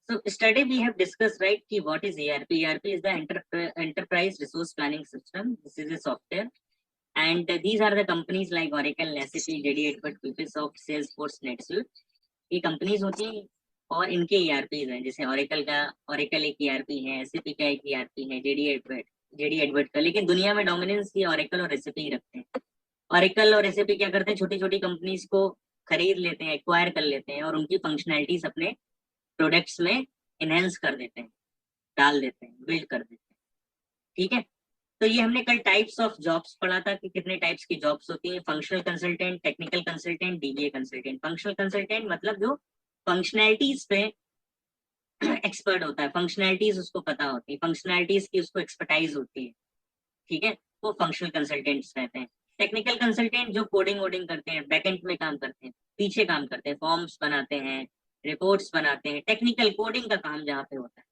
So study we have discussed, right, ki what is ERP? ERP is the enterprise resource planning system. This is a software, and these are the companies like Oracle, SAP, JD Edwards, PeopleSoft, Salesforce, NetSuite. ये companies होती हैं और इनके ERPs हैं, जैसे Oracle एक ERP है, SAP का एक ERP है, JD Edwards का। लेकिन दुनिया में डोमिनेंस ये Oracle और SAP ही रखते हैं। Oracle और SAP क्या करते हैं, छोटी छोटी कंपनीज को खरीद लेते हैं, एक्वायर कर लेते हैं और उनकी फंक्शनैलिटीज अपने प्रोडक्ट्स में इनहेंस कर देते हैं, डाल देते हैं, बिल्ड कर देते हैं। ठीक है, तो ये हमने कल टाइप्स ऑफ जॉब्स पढ़ा था कि कितने टाइप्स की जॉब्स होती हैं। Functional consultant, technical consultant, DBA consultant. Functional consultant मतलब जो फंक्शनैलिटीज पे एक्सपर्ट होता है, फंक्शनैलिटीज उसको पता होती है, फंक्शनैलिटीज की उसको एक्सपर्टाइज होती है। ठीक है, वो फंक्शनल कंसल्टेंट्स रहते हैं। टेक्निकल कंसल्टेंट जो कोडिंग वोडिंग करते हैं, बैकएंड में काम करते हैं, पीछे काम करते हैं, फॉर्म्स बनाते हैं, रिपोर्ट्स बनाते हैं, टेक्निकल कोडिंग का काम जहाँ पे होता है।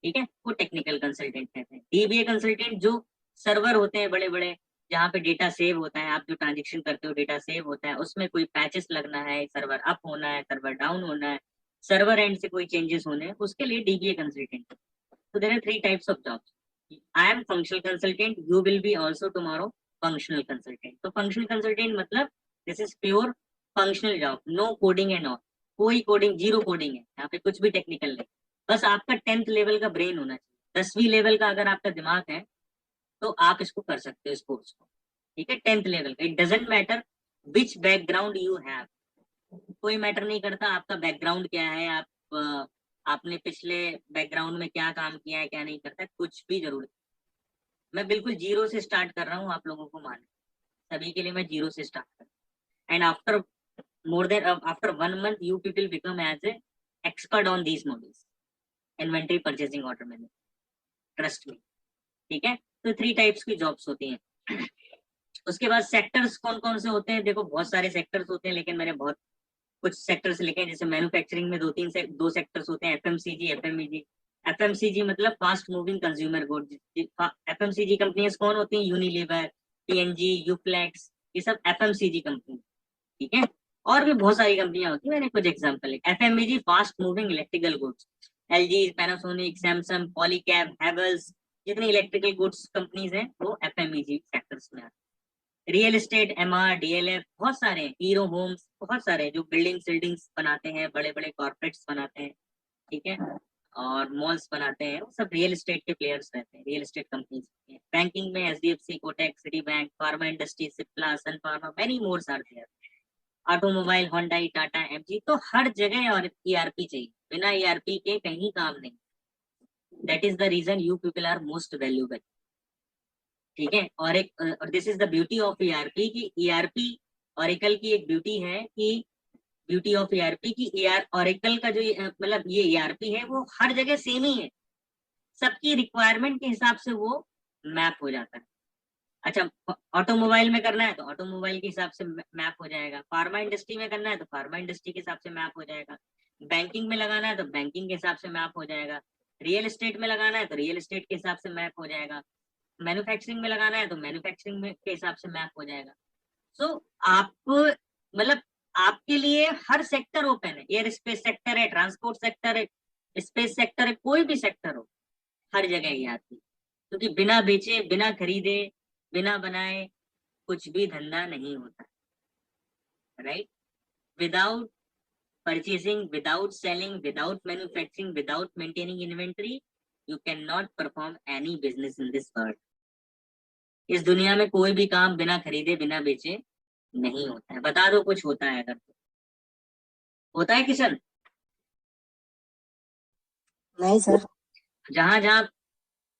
ठीक है, वो टेक्निकल कंसल्टेंट कहते हैं। DBA कंसल्टेंट जो सर्वर होते हैं बड़े बड़े, जहाँ पे डेटा सेव होता है, आप जो ट्रांजेक्शन करते हो डेटा सेव होता है, उसमें कोई पैचेस लगना है, सर्वर अप होना है, सर्वर डाउन होना है, सर्वर एंड से कोई चेंजेस होने हैं, उसके लिए DBA कंसल्टेंट। तो there are 3 types of jobs. I am functional consultant, you will be also tomorrow functional consultant. तो फंक्शनल कंसल्टेंट मतलब this is pure functional job, no coding and all. कोई कोडिंग, जीरो कोडिंग है यहाँ पे, कुछ भी technical नहीं। बस आपका 10th लेवल का ब्रेन होना चाहिए, 10वीं लेवल का अगर आपका दिमाग है तो आप इसको कर सकते हो, इस कोर्स को। ठीक है, 10th लेवल का। It doesn't matter which background you have, कोई मैटर नहीं करता आपका बैकग्राउंड क्या है, आपने पिछले बैकग्राउंड में क्या काम किया है, क्या नहीं करता, कुछ भी जरूरत। मैं बिल्कुल जीरो से स्टार्ट कर रहा हूँ, आप लोगों को मान, सभी के लिए मैं जीरो से स्टार्ट कर रहा हूँ। And after 1 month you people become as a expert on these modules, inventory, purchasing, order management, trust में। ठीक है, तो 3 टाइप्स की जॉब्स होती हैं। उसके बाद सेक्टर्स कौन कौन से होते हैं, देखो बहुत सारे सेक्टर्स होते हैं, लेकिन मैंने बहुत कुछ सेक्टर्स लिखे हैं। जैसे मैन्युफैक्चरिंग में 2 सेक्टर्स होते हैं, FMCG, FMEG। FMCG मतलब fast moving consumer goods. FMCG कंपनियां कौन होती हैं, यूनिलीवर, PNG, यूफ्लेक्स, ये सब FMCG कंपनी। ठीक है, और भी बहुत सारी कंपनियां होती है, मैंने कुछ एग्जांपल लिखे। FMEG fast moving electrical goods, LG, Panasonic, Samsung, Polycab, Havells, जितनी इलेक्ट्रिकल गुड्स कंपनीज हैं वो FMEG सेक्टर्स में आते हैं। रियल एस्टेट, MR, DLF, बहुत सारे हैं, हीरो होम्स, बहुत सारे जो बिल्डिंग्स बनाते हैं, बड़े बड़े कॉर्पोरेट्स बनाते हैं। ठीक है, और मॉल्स बनाते हैं, वो सब रियल एस्टेट के प्लेयर्स रहते हैं, रियल एस्टेट कंपनीज। बैंकिंग में SDFC, Kotak, Citibank, pharma industry, Cipla, Sun Pharma, many mores are there. Automobile, Hyundai, Tata, MG, तो हर जगह और ERP चाहिए, बिना ERP के कहीं काम नहीं। That is the reason you people are most valuable. ठीक है, और this is the beauty of ERP की ERP ऑरेकल की एक ब्यूटी है कि ब्यूटी ऑफ ERP की ऑरेकल का जो मतलब ये ERP है वो हर जगह सेम ही है, सबकी रिक्वायरमेंट के हिसाब से वो मैप हो जाता है। अच्छा, ऑटोमोबाइल में करना है तो ऑटोमोबाइल के हिसाब से मैप हो जाएगा, फार्मा इंडस्ट्री में करना है तो फार्मा इंडस्ट्री के हिसाब से मैप हो जाएगा, बैंकिंग में लगाना है तो बैंकिंग के हिसाब से मैप हो जाएगा, रियल एस्टेट में लगाना है तो रियल एस्टेट के हिसाब से मैप हो जाएगा, मैन्युफैक्चरिंग में लगाना है तो मैन्युफैक्चरिंग में के हिसाब से मैप हो जाएगा। सो आप मतलब आपके लिए हर सेक्टर ओपन है, एयर स्पेस सेक्टर है, ट्रांसपोर्ट सेक्टर है, स्पेस सेक्टर है, कोई भी सेक्टर हो, हर जगह ये आती है। क्योंकि बिना बेचे, बिना खरीदे, बिना बनाए कुछ भी धंधा नहीं होता, right? Without purchasing, without selling, without manufacturing, without maintaining inventory, you cannot perform any business in this world. इस दुनिया में कोई भी काम बिना खरीदे, बिना बेचे नहीं होता है। बता दो कुछ होता है अगर तो। होता है किशन? नहीं सर। जहां जहां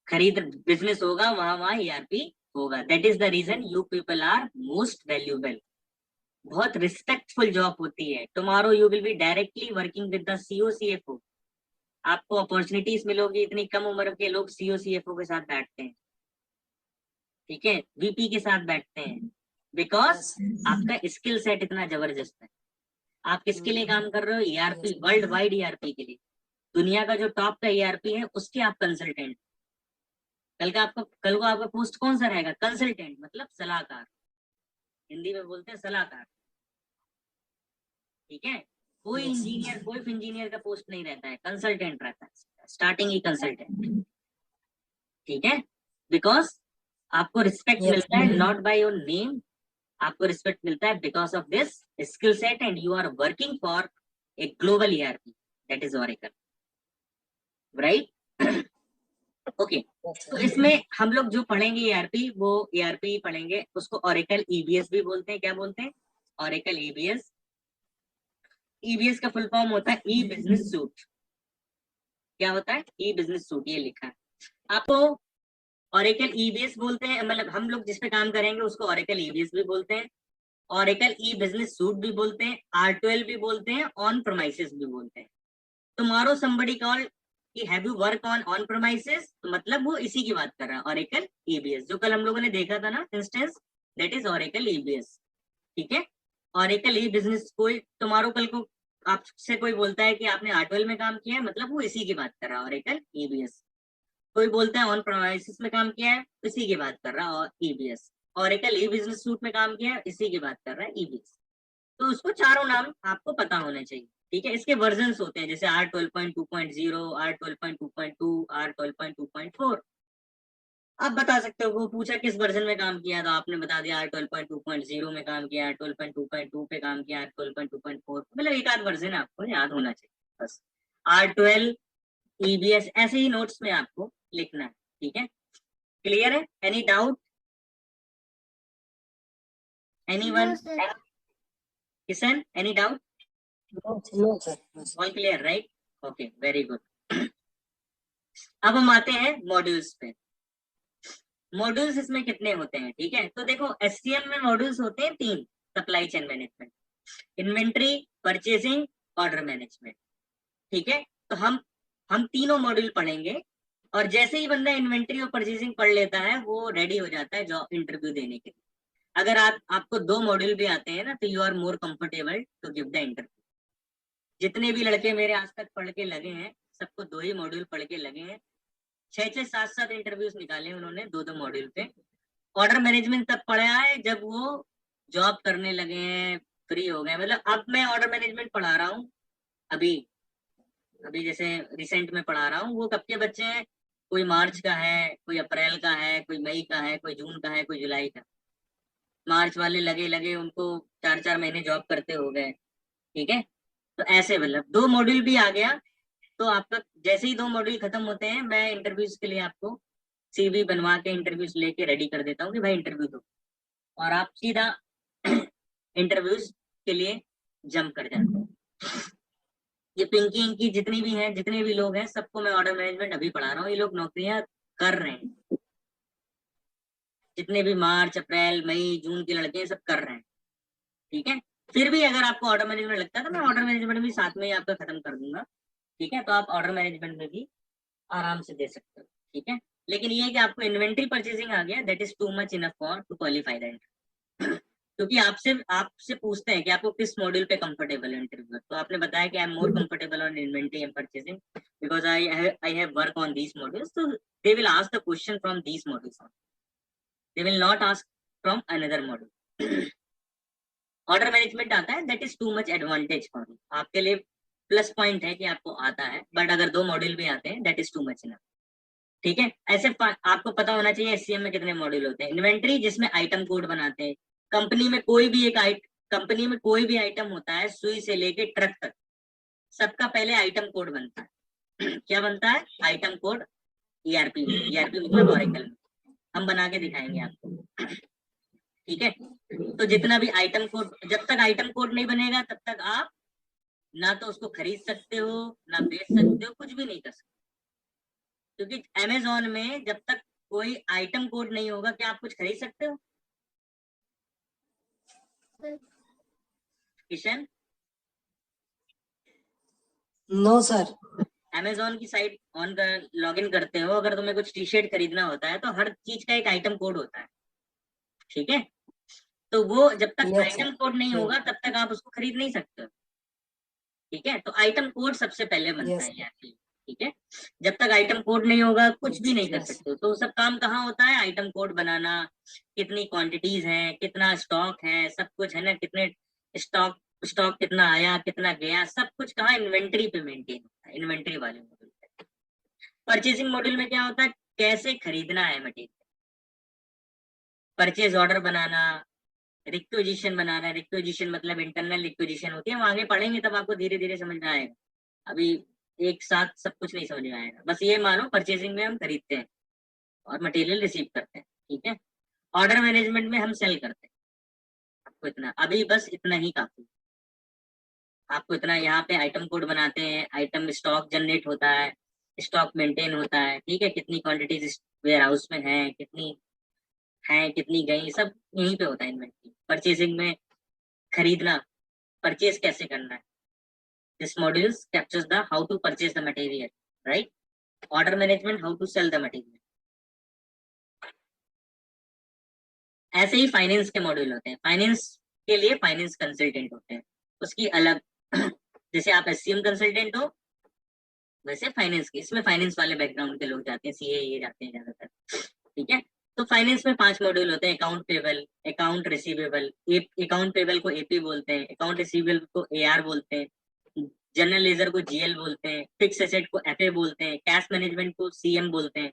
खरीद बिजनेस होगा वहां वहां ERP होगा। That is the reason you people are most valuable. बहुत रिस्पेक्टफुल जॉब होती है। Tomorrow you will be directly working with the CEO, CFO। आपको अपॉर्चुनिटीज मिलोगी, इतनी कम उम्र के लोग CEO, CFO के साथ बैठते हैं। ठीक है, VP के साथ बैठते हैं, बिकॉज आपका स्किल सेट इतना जबरदस्त है। आप किसके लिए काम कर रहे हो? ERP, वर्ल्ड वाइड ERP के लिए। दुनिया का जो टॉप का ERP है उसके आप कंसल्टेंट। कल को आपका पोस्ट कौन सा रहेगा? कंसल्टेंट, मतलब सलाहकार, हिंदी में बोलते हैं सलाहकार। ठीक है, कोई इंजीनियर, कोई इंजीनियर का पोस्ट नहीं रहता है, कंसल्टेंट रहता है, स्टार्टिंग ही कंसल्टेंट। ठीक है, बिकॉज आपको रिस्पेक्ट मिलता है नॉट बाय योर नेम, आपको रिस्पेक्ट मिलता है because of this skill set, and you are working for a global ERP, that is Oracle, right. Okay, तो इसमें हम लोग जो पढ़ेंगे ERP, वो ERP पढ़ेंगे, उसको ऑरेकल EBS भी बोलते हैं। क्या बोलते हैं? Oracle EBS। EBS का फुल फॉर्म होता है ई बिजनेस सूट। क्या होता है? ई बिजनेस सूट, ये लिखा है आपको। ऑरेकल EBS बोलते हैं, मतलब हम लोग जिस पे काम करेंगे उसको ऑरेकल EBS भी बोलते हैं, ऑरेकल ई बिजनेस सूट भी बोलते हैं, R12 भी बोलते हैं, ऑन प्रोमाइसेस भी बोलते हैं। टुमारो समबडी कॉल कि हैव यू वर्क ऑन प्रोमाइसेस, तो मतलब वो इसी की बात कर रहा है, ऑरेकल EBS, जो कल हम लोगों ने देखा था ना instance, that is oracle EBS। ठीक है, ऑरेकल ई बिजनेस, कोई टुमारो कल को आपसे कोई बोलता है कि आपने R12 में काम किया है, मतलब वो इसी की बात कर रहा है, ऑरेकल EBS। कोई बोलता है ऑन प्रोमाइसिस में काम किया है, इसी की बात कर रहा है, और EBS। ऑरेकल ई बिजनेस सूट में काम किया है, इसी की बात कर रहा है, EBS। तो उसको चारों नाम आपको पता होने चाहिए। ठीक है, इसके वर्जन्स होते हैं, जैसे R12.2.0, R12.2.2, R12.2.4। आप बता सकते हो, वो पूछा किस वर्जन में काम किया, तो आपने बता दिया R12.2.0 में काम किया, R12.2.2 पे काम किया, R12.2.4, मतलब एक आध वर्जन आपको याद होना चाहिए बस। R12 EBS ऐसे ही नोट्स में आपको लिखना है। ठीक है, क्लियर है? Any doubt? Anyone? Kishan, any doubt? All clear, right? Okay, very good. अब हम आते हैं मॉड्यूल्स पे। मॉड्यूल्स इसमें कितने होते हैं? ठीक है, तो देखो SCM में मॉड्यूल्स होते हैं 3, supply chain management, inventory, purchasing, order management. ठीक है, तो हम तीनों मॉड्यूल पढ़ेंगे, और जैसे ही बंदा इन्वेंट्री और परचेसिंग पढ़ लेता है, वो रेडी हो जाता है जॉब इंटरव्यू देने के लिए। अगर आपको 2 मॉड्यूल भी आते हैं ना, तो you are more comfortable to give the interview. जितने भी लड़के मेरे आज तक पढ़ के लगे हैं, सबको 2 ही मॉड्यूल पढ़ के लगे हैं, 6-6, 7-7 इंटरव्यूज निकाले उन्होंने 2-2 मॉड्यूल पे। ऑर्डर मैनेजमेंट तब पढ़ा है जब वो जॉब करने लगे हैं, फ्री हो गए। मतलब अब मैं ऑर्डर मैनेजमेंट पढ़ा रहा हूँ, अभी अभी जैसे रिसेंट में पढ़ा रहा हूँ, वो कब के बच्चे हैं? कोई मार्च का है, कोई अप्रैल का है, कोई मई का है, कोई जून का है, कोई जुलाई का। मार्च वाले लगे लगे उनको 4-4 महीने जॉब करते हो गए। ठीक है, तो ऐसे मतलब 2 मॉड्यूल भी आ गया, तो आपका जैसे ही 2 मॉड्यूल खत्म होते हैं, मैं इंटरव्यूज के लिए आपको CV बनवा के इंटरव्यूज लेके रेडी कर देता हूँ कि भाई इंटरव्यू दो, और आप सीधा इंटरव्यूज के लिए जंप कर जाते हो। ये पिंकी इनकी जितनी भी हैं, जितने भी लोग हैं, सबको मैं ऑर्डर मैनेजमेंट अभी पढ़ा रहा हूँ, ये लोग नौकरियां कर रहे हैं। जितने भी मार्च, अप्रैल, मई, जून के लड़के हैं, सब कर रहे हैं। ठीक है, फिर भी अगर आपको ऑर्डर मैनेजमेंट लगता है, तो मैं ऑर्डर मैनेजमेंट भी साथ में ही आपका खत्म कर दूंगा। ठीक है, तो आप ऑर्डर मैनेजमेंट में भी आराम से दे सकते हो। ठीक है, लेकिन ये है कि आपको इन्वेंट्री परचेसिंग आ गया, that is too much enough for to qualify the interview. क्योंकि आपसे पूछते हैं कि आपको किस मॉड्यूल पे कंफर्टेबल है इंटरव्यू, तो आपने बताया कि I am more comfortable on inventory and purchasing because I have work on these modules, तो they will ask the question from these modules, they will not ask from another module. Order management आता है, that is too much advantage for you, आपके लिए plus point है कि आपको आता है, बट अगर 2 मॉड्यूल भी आते हैं, that is too much enough. ठीक है, ऐसे आपको पता होना चाहिए SCM में कितने मॉड्यूल होते हैं। इन्वेंट्री, जिसमें आइटम कोड बनाते हैं, कंपनी में कोई भी कंपनी में कोई भी आइटम होता है, सुई से लेके ट्रक तक, सबका पहले आइटम कोड बनता है। क्या बनता है? Item code. ERP मतलब ऑरेकल में हम बना के दिखाएंगे आपको। ठीक है, तो जितना भी आइटम कोड, जब तक आइटम कोड नहीं बनेगा, तब तक आप ना तो उसको खरीद सकते हो, ना बेच सकते हो, कुछ भी नहीं कर सकते। क्योंकि Amazon में जब तक कोई आइटम कोड नहीं होगा, क्या आप कुछ खरीद सकते हो? किशन? No sir. Amazon की साइट ऑन कर लॉग इन करते हो, अगर तुम्हें कुछ T-शर्ट खरीदना होता है, तो हर चीज का एक आइटम कोड होता है। ठीक है, तो वो जब तक आइटम कोड नहीं होगा, तब तक आप उसको खरीद नहीं सकते। ठीक है, तो आइटम कोड सबसे पहले बनता है यार। ठीक है, जब तक आइटम कोड नहीं होगा, कुछ भी नहीं कर सकते। तो सब काम कहाँ होता है? आइटम कोड बनाना, कितनी क्वांटिटीज हैं, कितना स्टॉक है, सब कुछ है ना, कितने स्टॉक स्टॉक कितना आया कितना गया सब कुछ कहाँ इन्वेंट्री पे मेंटेन होता है, इन्वेंट्री वाले मॉड्यूल पे। परचेसिंग मॉड्यूल में क्या होता है, कैसे खरीदना है मटेरियल, परचेज ऑर्डर बनाना, रिक्विजिशन बनाना। रिक्विजिशन मतलब इंटरनल रिक्विजिशन होती है, हम आगे पढ़ेंगे तब आपको धीरे धीरे समझ में आएगा, अभी एक साथ सब कुछ नहीं समझ में आएगा। बस ये मानो परचेसिंग में हम खरीदते हैं और मटेरियल रिसीव करते हैं, ठीक है। ऑर्डर मैनेजमेंट में हम सेल करते हैं। आपको इतना, अभी बस इतना ही काफी। आपको इतना, यहाँ पे आइटम कोड बनाते हैं, आइटम स्टॉक जनरेट होता है, स्टॉक मेंटेन होता है, ठीक है। कितनी क्वांटिटीज वेयर हाउस में है, कितनी गई, सब यहीं पे होता है इन्वेंट्री। परचेसिंग में खरीदना, परचेज कैसे करना है। This modules captures the how to purchase the material, right. Order management, how to sell the material. ऐसे ही फाइनेंस के मॉड्यूल होते हैं। फाइनेंस के लिए फाइनेंस कंसल्टेंट होते हैं, उसकी अलग जैसे आप एससीएम कंसल्टेंट हो वैसे फाइनेंस के, इसमें फाइनेंस वाले बैकग्राउंड के लोग जाते हैं, सीए ये जाते हैं ज्यादातर, ठीक है। तो फाइनेंस में 5 मॉड्यूल होते हैं, account payable, account receivable, account payable को एपी बोलते हैं, अकाउंट रिसीवेबल को एआर बोलते हैं, जनरल लेजर को जीएल बोलते हैं, फिक्स एसेट को एफए बोलते हैं, कैश मैनेजमेंट को सीएम बोलते हैं,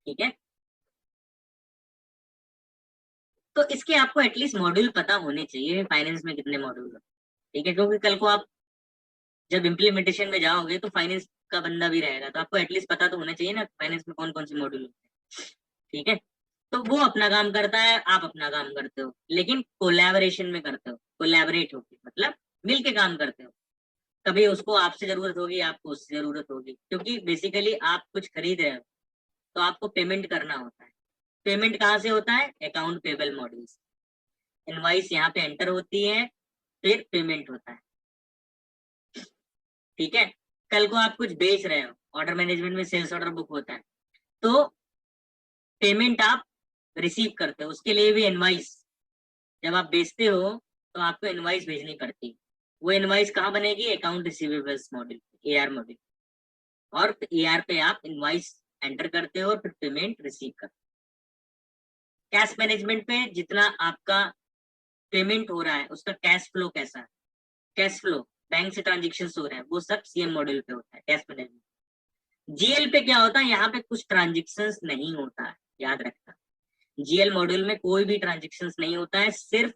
ठीक है। तो इसके आपको एटलीस्ट मॉड्यूल पता होने चाहिए फाइनेंस में कितने मॉड्यूल है, ठीक है। क्योंकि कल को आप जब इम्प्लीमेंटेशन में जाओगे तो फाइनेंस का बंदा भी रहेगा, तो आपको एटलीस्ट पता तो होना चाहिए ना फाइनेंस में कौन कौन से मॉड्यूल होते हैं, ठीक है। तो वो अपना काम करता है, आप अपना काम करते हो, लेकिन कोलैबोरेशन में करते हो, कोलैबोरेट होके मतलब मिल के काम करते हो। कभी उसको आपसे जरूरत होगी, आपको उससे जरूरत होगी, क्योंकि बेसिकली आप कुछ खरीद रहे हो तो आपको पेमेंट करना होता है। पेमेंट कहाँ से होता है, अकाउंट पेबल मॉड्यूल से। इनवॉइस यहाँ पे एंटर होती है, फिर पेमेंट होता है, ठीक है। कल को आप कुछ बेच रहे हो, ऑर्डर मैनेजमेंट में सेल्स ऑर्डर बुक होता है, तो पेमेंट आप रिसीव करते हो, उसके लिए भी इनवॉइस, जब आप बेचते हो तो आपको इनवॉइस भेजनी पड़ती है। वो इनवॉइस कहाँ बनेगी, account receivables module, AR module, और एआर पे आप इनवॉइस एंटर करते हो और फिर पेमेंट रिसीव करते हो। कैश मैनेजमेंट पे जितना आपका पेमेंट हो रहा है उसका कैश फ्लो कैसा है, कैश फ्लो बैंक से ट्रांजेक्शन हो रहे हैं, वो सब सीएम मॉड्यूल पे होता है, कैश मैनेजमेंट। जीएल पे क्या होता है, यहाँ पे कुछ ट्रांजेक्शन नहीं होता है, याद रखना। जीएल मॉड्यूल में कोई भी ट्रांजेक्शन नहीं होता है, सिर्फ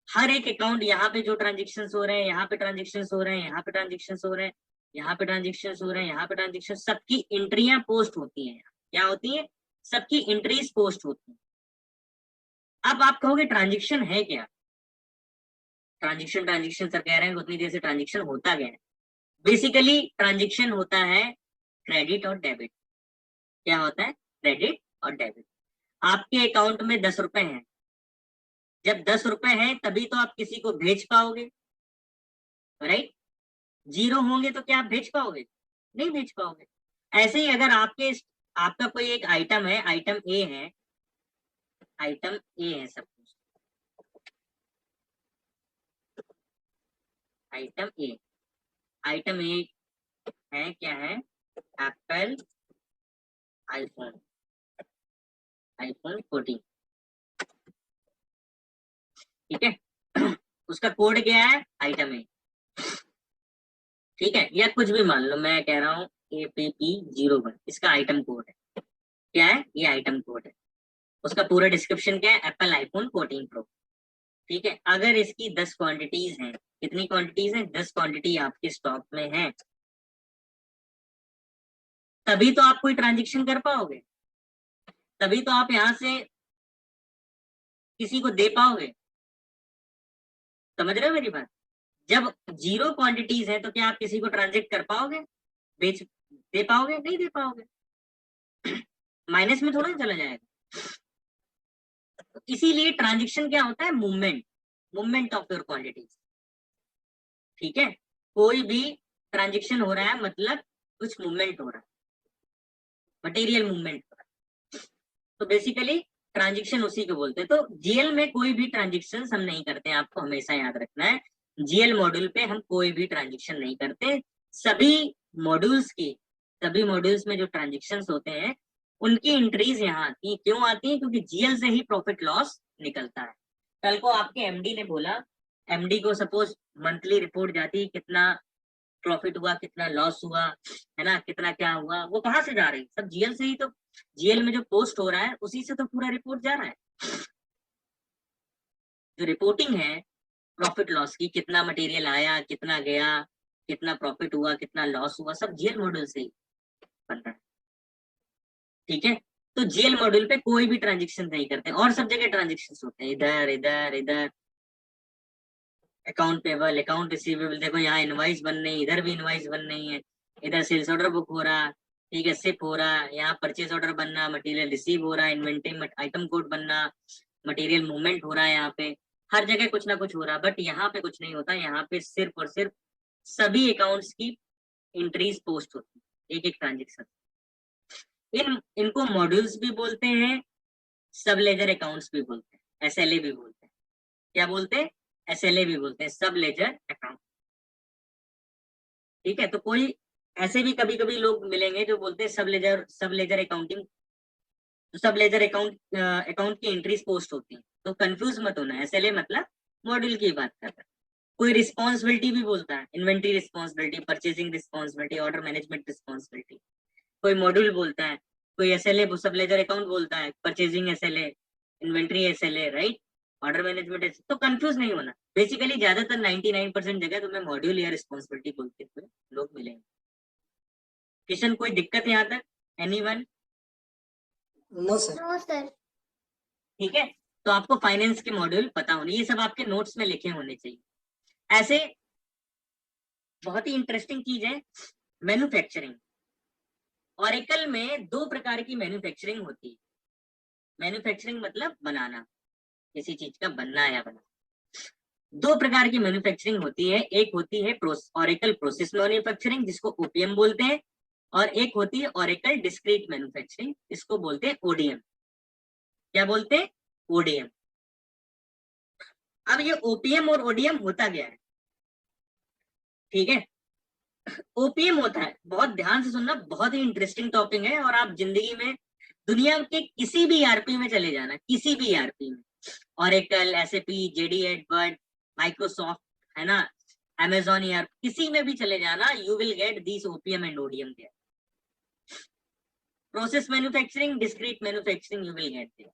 हर एक अकाउंट, यहाँ पे जो ट्रांजेक्शन हो रहे हैं, यहाँ पे ट्रांजेक्शन हो रहे हैं, यहाँ पे ट्रांजेक्शन हो रहे हैं, यहाँ पे ट्रांजेक्शन हो रहे हैं, यहाँ पे ट्रांजेक्शन, सबकी एंट्रियां पोस्ट होती हैं। क्या होती है, सबकी एंट्रीज पोस्ट होती हैं। अब आप कहोगे ट्रांजेक्शन है क्या, ट्रांजेक्शन सर कह रहे हैं उतनी देर से ट्रांजेक्शन होता गया है। बेसिकली ट्रांजेक्शन होता है क्रेडिट और डेबिट। क्या होता है, क्रेडिट और डेबिट। आपके अकाउंट में 10 रुपए हैं, जब 10 रुपए हैं तभी तो आप किसी को भेज पाओगे, राइट। 0 होंगे तो क्या आप भेज पाओगे, नहीं भेज पाओगे। ऐसे ही अगर आपका कोई एक आइटम है, आइटम ए है, आइटम ए है सब कुछ, आइटम ए, आइटम ए है क्या है, एप्पल आईफोन, आईफोन 14, ठीक है। उसका कोड क्या है, आइटम ए, ठीक है। या कुछ भी मान लो, मैं कह रहा हूँ APP01, इसका आइटम कोड है, क्या है, ये आइटम कोड है। उसका पूरा डिस्क्रिप्शन क्या है, एप्पल आईफोन 14 प्रो, ठीक है। अगर इसकी 10 क्वांटिटीज हैं, कितनी क्वांटिटीज हैं, 10 क्वांटिटी आपके स्टॉक में है, तभी तो आप कोई ट्रांजेक्शन कर पाओगे, तभी तो आप यहां से किसी को दे पाओगे। समझ रहे हो मेरी बात, जब 0 क्वांटिटीज है तो क्या आप किसी को ट्रांजेक्ट कर पाओगे, बेच दे पाओगे, नहीं दे पाओगे, माइनस में थोड़ा चला जाएगा। तो इसीलिए ट्रांजेक्शन क्या होता है, मूवमेंट ऑफ योर क्वांटिटीज, ठीक है। कोई भी ट्रांजेक्शन हो रहा है मतलब कुछ मूवमेंट हो रहा है, मटेरियल मूवमेंट हो रहा है, तो बेसिकली ट्रांजेक्शन उसी को बोलते हैं। तो जीएल में कोई भी ट्रांजेक्शन हम नहीं करते हैं, आपको हमेशा याद रखना है, जीएल मॉड्यूल पे हम कोई भी ट्रांजेक्शन नहीं करते। सभी मॉड्यूल्स में जो ट्रांजेक्शन होते हैं उनकी एंट्रीज यहाँ आती है। क्यों आती है, क्योंकि जीएल से ही प्रॉफिट लॉस निकलता है। कल को आपके एमडी ने बोला एमडी को सपोज मंथली रिपोर्ट जाती है, कितना प्रॉफिट हुआ, कितना लॉस हुआ, है ना, कितना क्या हुआ, वो कहाँ से जा रही है? सब जीएल से ही तो, जीएल में जो पोस्ट हो रहा है उसी से तो पूरा रिपोर्ट जा रहा है। जो रिपोर्टिंग है प्रॉफिट लॉस की, कितना मटेरियल आया, कितना गया, कितना प्रॉफिट हुआ, कितना लॉस हुआ, सब जीएल मॉड्यूल से ही बन रहा है। ठीक है, तो जीएल मॉड्यूल पे कोई भी ट्रांजेक्शन नहीं करते, और सब जगह ट्रांजेक्शन होते हैं, इधर इधर इधर, अकाउंट पेबल, अकाउंट रिसीवेबल, देखो यहाँ इनवाइस बन रही, इधर भी इनवाइस बन रही है, इधर सेल्स ऑर्डर बुक हो रहा, ठीक है, शिप हो रहा, यहाँ परचेज ऑर्डर बनना, मटेरियल रिसीव हो रहा, इन्वेंटरी आइटम कोड बनना, मटेरियल मूवमेंट हो रहा है, यहाँ पे हर जगह कुछ ना कुछ हो रहा है। बट यहाँ पे कुछ नहीं होता, यहाँ पे सिर्फ और सिर्फ सभी अकाउंट्स की एंट्रीज पोस्ट होती है, एक एक ट्रांजेक्शन। इनको मॉड्यूल्स भी बोलते हैं, सब लेजर अकाउंट्स भी बोलते हैं, एसएलए भी बोलते हैं। क्या बोलते हैं? एसएलए भी बोलते हैं, सब लेजर अकाउंट। ठीक है, तो कोई ऐसे भी कभी कभी लोग मिलेंगे जो बोलते हैं सब लेजर अकाउंटिंग, तो सब लेजर अकाउंट अकाउंट की एंट्रीज पोस्ट होती है, तो कंफ्यूज मत होना, एसएलए मतलब मॉड्यूल की बात कर रहा है। कोई रिस्पॉन्सिबिलिटी भी बोलता है, inventory responsibility, purchasing responsibility, order management responsibility, कोई मॉड्यूल बोलता है, कोई एसएलए सब लेजर अकाउंट बोलता है, purchasing SLA, inventory SLA, right, order management SLA. तो कंफ्यूज नहीं होना, बेसिकली ज्यादातर 99% जगह तुम्हें मॉड्यूल या रिस्पॉन्सिबिलिटी बोलते हुए लोग मिलेंगे। किशन, कोई दिक्कत यहाँ तक? Anyone? No sir. No sir. ठीक है, तो आपको फाइनेंस के मॉड्यूल पता होने, ये सब आपके नोट्स में लिखे होने चाहिए। ऐसे बहुत ही इंटरेस्टिंग चीज है मैन्युफैक्चरिंग। ऑरेकल में दो प्रकार की मैन्युफैक्चरिंग होती है। मैन्युफैक्चरिंग मतलब बनाना, किसी चीज का बनना या बनाना। दो प्रकार की मैन्युफैक्चरिंग होती है, एक होती है ऑरेकल प्रोसेस मैन्युफैक्चरिंग, जिसको ओपीएम बोलते हैं, और एक होती है ऑरेकल डिस्क्रीट मैन्युफैक्चरिंग, इसको बोलते हैं ओडीएम। क्या बोलते हैं? ओडीएम। अब ये ओपीएम और ओडीएम होता क्या है? ठीक है, ओपीएम होता है, बहुत ध्यान से सुनना, बहुत ही इंटरेस्टिंग टॉपिक है, और आप जिंदगी में दुनिया के किसी भी ईआरपी में चले जाना, किसी भी ईआरपी में, Oracle, SAP, JD Edwards, Microsoft, है ना, अमेजॉन, यार किसी में भी चले जाना, you will get this OPM and ODM there. Process manufacturing, discrete manufacturing, you will get there.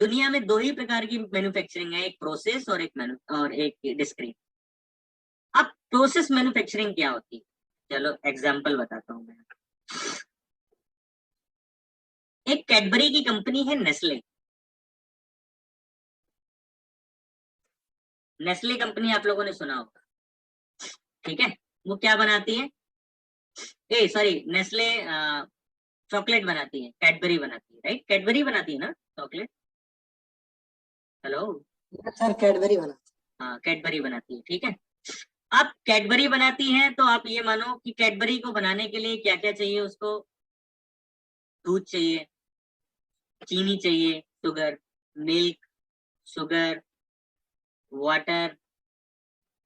दुनिया में दो ही प्रकार की मैन्युफैक्चरिंग है, एक प्रोसेस और एक डिस्क्रीट। अब प्रोसेस मैन्युफैक्चरिंग क्या होती है, चलो एग्जांपल बताता हूं मैं। एक कैडबरी की कंपनी है नेस्ले। नेस्ले कंपनी आप लोगों ने सुना होगा, ठीक है, वो क्या बनाती है? ए सॉरी, नेस्ले चॉकलेट बनाती है, कैडबरी बनाती है, राइट, कैडबरी बनाती है ना चॉकलेट। हेलो? सर कैडबरी बना। हाँ, कैडबरी बनाती है, ठीक है। आप कैडबरी बनाती हैं, तो आप ये मानो कि कैडबरी को बनाने के लिए क्या क्या चाहिए उसको? दूध चाहिए, चीनी चाहिए, शुगर, मिल्क, शुगर, वाटर,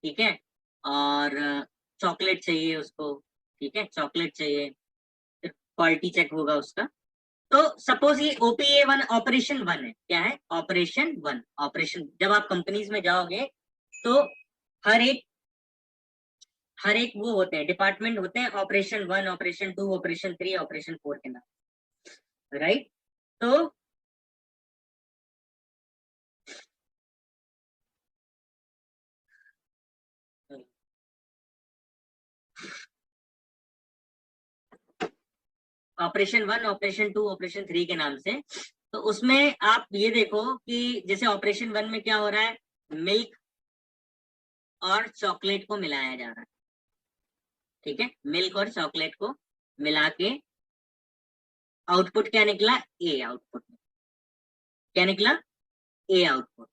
ठीक है, और चॉकलेट चाहिए उसको, ठीक है, चॉकलेट चाहिए, क्वालिटी चेक होगा उसका। तो सपोज ये ओपीए वन, ऑपरेशन वन है, क्या है? Operation one. ऑपरेशन, जब आप कंपनीज में जाओगे तो हर एक वो होते हैं, डिपार्टमेंट होते हैं, operation one, operation two, operation three, operation four के नाम, राइट। तो operation one, operation two, operation three के नाम से। तो उसमें आप ये देखो कि जैसे ऑपरेशन वन में क्या हो रहा है, मिल्क और चॉकलेट को मिलाया जा रहा है, ठीक है, मिल्क और चॉकलेट को मिला के आउटपुट क्या निकला? ए आउटपुट। क्या निकला? ए आउटपुट।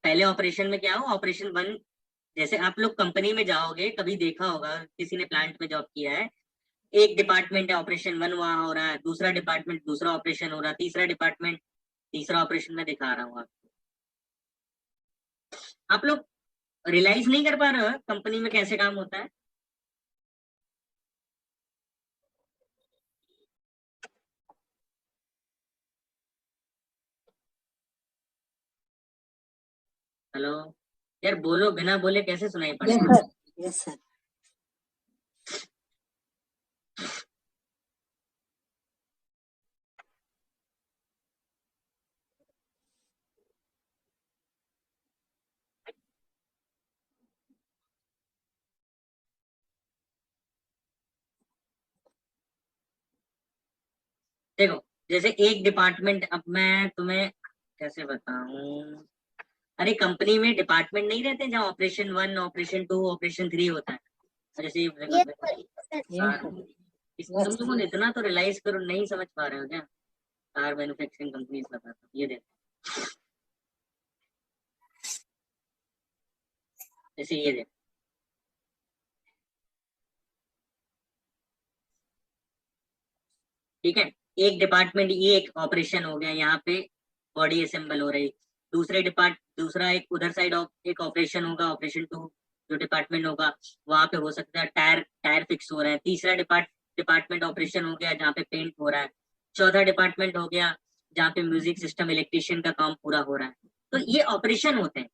पहले ऑपरेशन में क्या हो, ऑपरेशन वन, जैसे आप लोग कंपनी में जाओगे, कभी देखा होगा, किसी ने प्लांट में जॉब किया है, एक डिपार्टमेंट है, ऑपरेशन वन वहां हो रहा है, दूसरा डिपार्टमेंट दूसरा ऑपरेशन हो रहा है, तीसरा डिपार्टमेंट तीसरा ऑपरेशन में दिखा रहा हूँ आपको। आप लोग रियलाइज नहीं कर पा रहे हो कंपनी में कैसे काम होता है? हेलो यार, बोलो, बिना बोले कैसे सुनाई Yes, पड़ेगा? sir. Yes, sir. देखो, जैसे एक डिपार्टमेंट, अब मैं तुम्हें कैसे बताऊं, अरे कंपनी में डिपार्टमेंट नहीं रहते जहाँ ऑपरेशन 1, ऑपरेशन 2, ऑपरेशन 3 होता है। जैसे Yes, sir. तुम Yes, लोगों ने इतना तो रियलाइज करो, नहीं समझ पा रहे हो क्या? कार मैन्युफैक्चरिंग कंपनीज बताता हूँ, ये देखो, जैसे ये देखो, ठीक है। एक डिपार्टमेंट, ये एक ऑपरेशन हो गया, यहाँ पे बॉडी असेंबल हो रही। दूसरा एक उधर साइड एक ऑपरेशन होगा, ऑपरेशन 2 जो डिपार्टमेंट होगा, वहां पे हो सकता है टायर टायर फिक्स हो रहा है। तीसरा डिपार्टमेंट ऑपरेशन हो गया जहाँ पे पेंट हो रहा है। चौथा डिपार्टमेंट हो गया जहाँ पे म्यूजिक सिस्टम इलेक्ट्रिशियन का काम पूरा हो रहा है। तो ये ऑपरेशन होते हैं,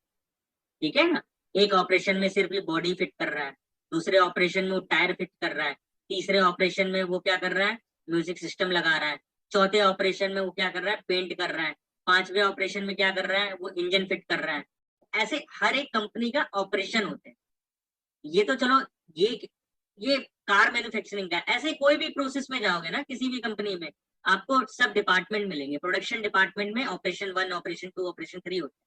ठीक है ना। एक ऑपरेशन में सिर्फ ये बॉडी फिट कर रहा है, दूसरे ऑपरेशन में वो टायर फिट कर रहा है, तीसरे ऑपरेशन में वो क्या कर रहा है, म्यूजिक सिस्टम लगा रहा है, चौथे ऑपरेशन में वो क्या कर रहा है, पेंट कर रहा है, पांचवें ऑपरेशन में क्या कर रहा है, वो इंजन फिट कर रहा है। ऐसे हर एक कंपनी का ऑपरेशन होते हैं। ये तो चलो, ये कार मैन्युफैक्चरिंग का। ऐसे कोई भी प्रोसेस में जाओगे ना किसी भी कंपनी में, आपको सब डिपार्टमेंट मिलेंगे। प्रोडक्शन डिपार्टमेंट में ऑपरेशन 1, ऑपरेशन 2, ऑपरेशन 3 होते हैं।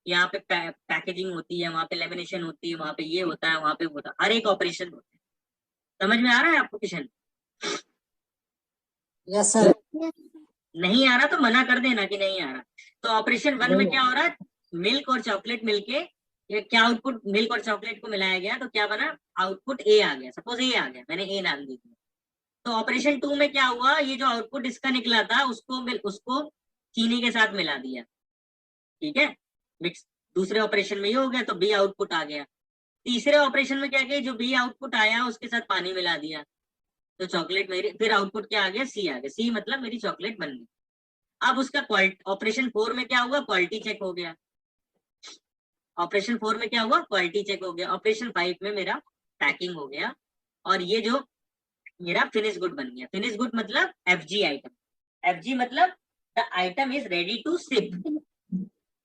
यहाँ पे पैकेजिंग होती है, वहां पे लेमिनेशन होती है, वहां पे ये होता है, वहां पे वो होता है, हर एक ऑपरेशन होता है। समझ में आ रहा है आपको किशन? yes, sir. नहीं आ रहा तो मना कर देना कि नहीं आ रहा। तो ऑपरेशन 1 में क्या हो रहा है, मिल्क और चॉकलेट मिलके, ये क्या आउटपुट, मिल्क और चॉकलेट को मिलाया गया तो क्या बना, आउटपुट ए आ गया। सपोज ए आ गया, मैंने ए नाम दी थी। तो ऑपरेशन 2 में क्या हुआ, ये जो आउटपुट इसका निकला था उसको चीनी के साथ मिला दिया, ठीक है, मिक्स। दूसरे ऑपरेशन में ये हो गया तो बी आउटपुट आ गया। तीसरे ऑपरेशन में क्या किया, जो बी आउटपुट आया उसके साथ पानी मिला दिया, तो चॉकलेट मेरी, फिर आउटपुट क्या आ गया, सी आ गया। सी मतलब मेरी चॉकलेट बन गई। अब उसका क्वालिटी, ऑपरेशन 4 में क्या हुआ, क्वालिटी चेक हो गया। ऑपरेशन 4 में क्या हुआ, क्वालिटी चेक हो गया। ऑपरेशन 5 में मेरा पैकिंग हो गया, और ये जो मेरा फिनिश गुड बन गया। फिनिश गुड मतलब एफजी आइटम। एफजी मतलब the item is ready to ship.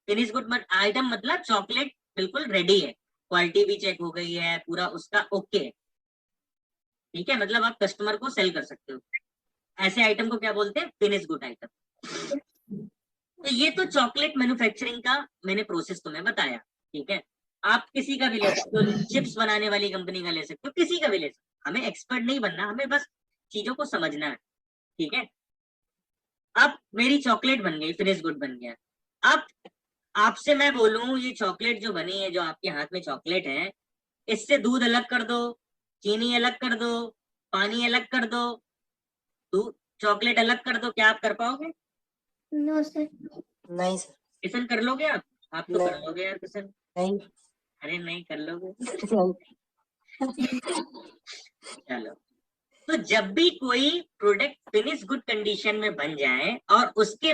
Finish good item मतलब चॉकलेट बिल्कुल रेडी है, क्वालिटी भी चेक हो गई है, पूरा उसका ओके है, ठीक है, मतलब आप कस्टमर को सेल कर सकते हो। ऐसे आइटम को क्या बोलते हैं, फिनिश गुड आइटम। तो ये तो चॉकलेट मैन्युफैक्चरिंग का मैंने प्रोसेस तुम्हें बताया, ठीक है। आप किसी का भी ले सकते हो, चिप्स बनाने वाली कंपनी का ले सकते हो, किसी का भी ले सकते हो। हमें एक्सपर्ट नहीं बनना, हमें बस चीजों को समझना है, ठीक है। अब मेरी चॉकलेट बन गई, फिनिश गुड बन गया। अब आपसे मैं बोलूं, ये चॉकलेट जो बनी है, जो आपके हाथ में चॉकलेट है, इससे दूध अलग कर दो, चीनी अलग कर दो, पानी अलग कर दो, दूध चॉकलेट अलग कर दो, क्या आप कर पाओगे? No, sir. नहीं सर। किशन कर लोगे आप तो नहीं। कर लोगे यार किशन। नहीं। अरे नहीं कर लोगे? नहीं। चलो, तो जब भी कोई प्रोडक्ट फिनिश गुड कंडीशन में बन जाए और उसके